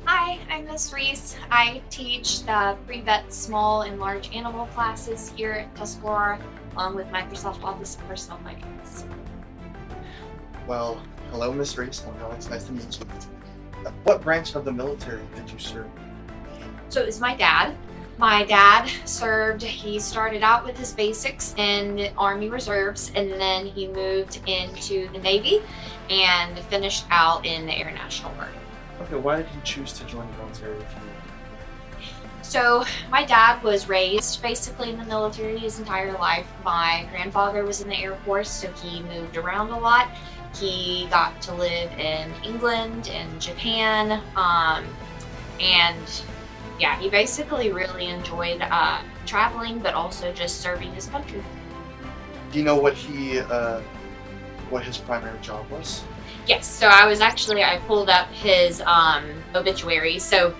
Hi, I'm Miss Reese. I teach the pre-vet small and large animal classes here at Tuscarora, along with Microsoft Office and Personal Finance. Well, hello, Miss Reese. It's nice to meet you. What branch of the military did you serve? So it was my dad. My dad served, he started out with his basics in the Army Reserves, and then he moved into the Navy and finished out in the Air National Guard. Okay, why did you choose to join the military if you? So my dad was raised basically in the military his entire life. My grandfather was in the Air Force, so he moved around a lot. He got to live in England and Japan, and yeah, he basically really enjoyed traveling, but also just serving his country. Do you know what his primary job was? Yes, so I pulled up his obituary. So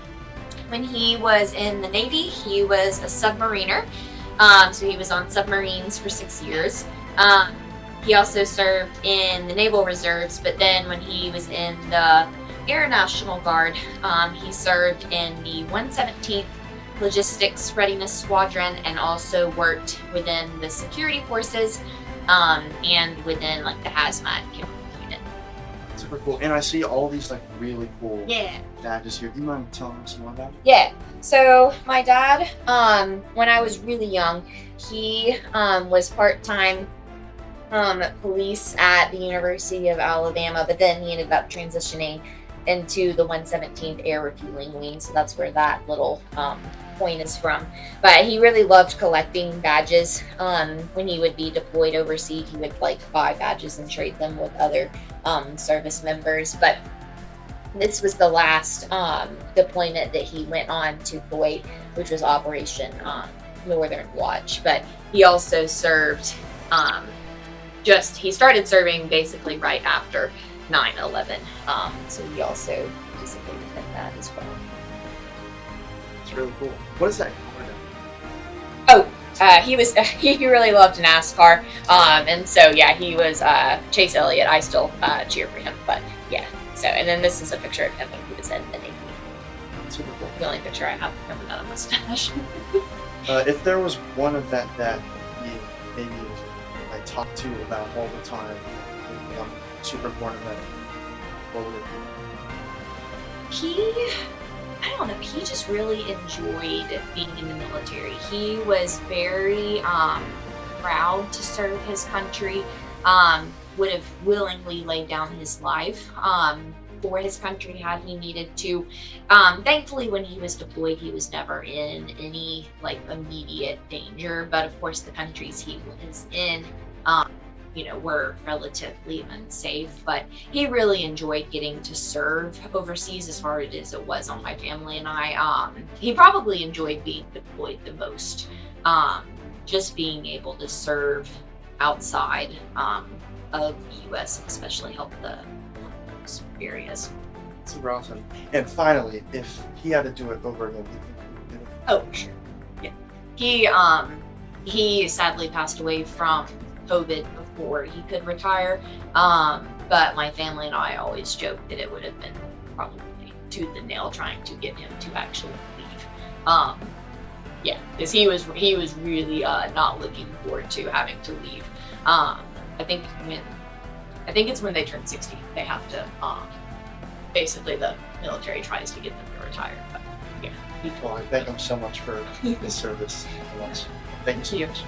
when he was in the Navy, he was a submariner. So he was on submarines for 6 years. He also served in the Naval Reserves, but then when he was in the Air National Guard, he served in the 117th Logistics Readiness Squadron and also worked within the security forces and within like the hazmat unit. Super cool. And I see all these like really cool Yeah. badges here. Do you mind telling us more about it? Yeah. So my dad, when I was really young, he was part-time police at the University of Alabama, but then he ended up transitioning into the 117th Air Refueling Wing, so that's where that little point is from. But he really loved collecting badges. When he would be deployed overseas, he would like buy badges and trade them with other service members. But this was the last deployment that he went on to Kuwait, which was Operation Northern Watch. But he also served, he started serving basically right after 9/11. So he also participated in that as well. It's really cool. What is that car? He really loved NASCAR. And so yeah, he was Chase Elliott. I still cheer for him, but yeah. So, and then this is a picture of him when he was in the Navy. Super cool. The only picture I have of him without a mustache. If there was one event that you maybe like talk to about all the time, one super important event, what would it be? I don't know, he just really enjoyed being in the military. He was very proud to serve his country, would have willingly laid down his life for his country had he needed to. Thankfully, when he was deployed, he was never in any like immediate danger, but of course the countries he was in were relatively unsafe, but he really enjoyed getting to serve overseas as hard as it was on my family and I. He probably enjoyed being deployed the most, just being able to serve outside of the US, especially help the areas. Super awesome. And finally, if he had to do it over again, do you think he would do it? Oh, for sure. Yeah. He sadly passed away from COVID before he could retire. But my family and I always joked that it would have been probably tooth and nail trying to get him to actually leave. Yeah, because he was really not looking forward to having to leave. I think it's when they turn 60, they have to, basically the military tries to get them to retire. But yeah. Well, I thank him so much for his service. Thank you so much.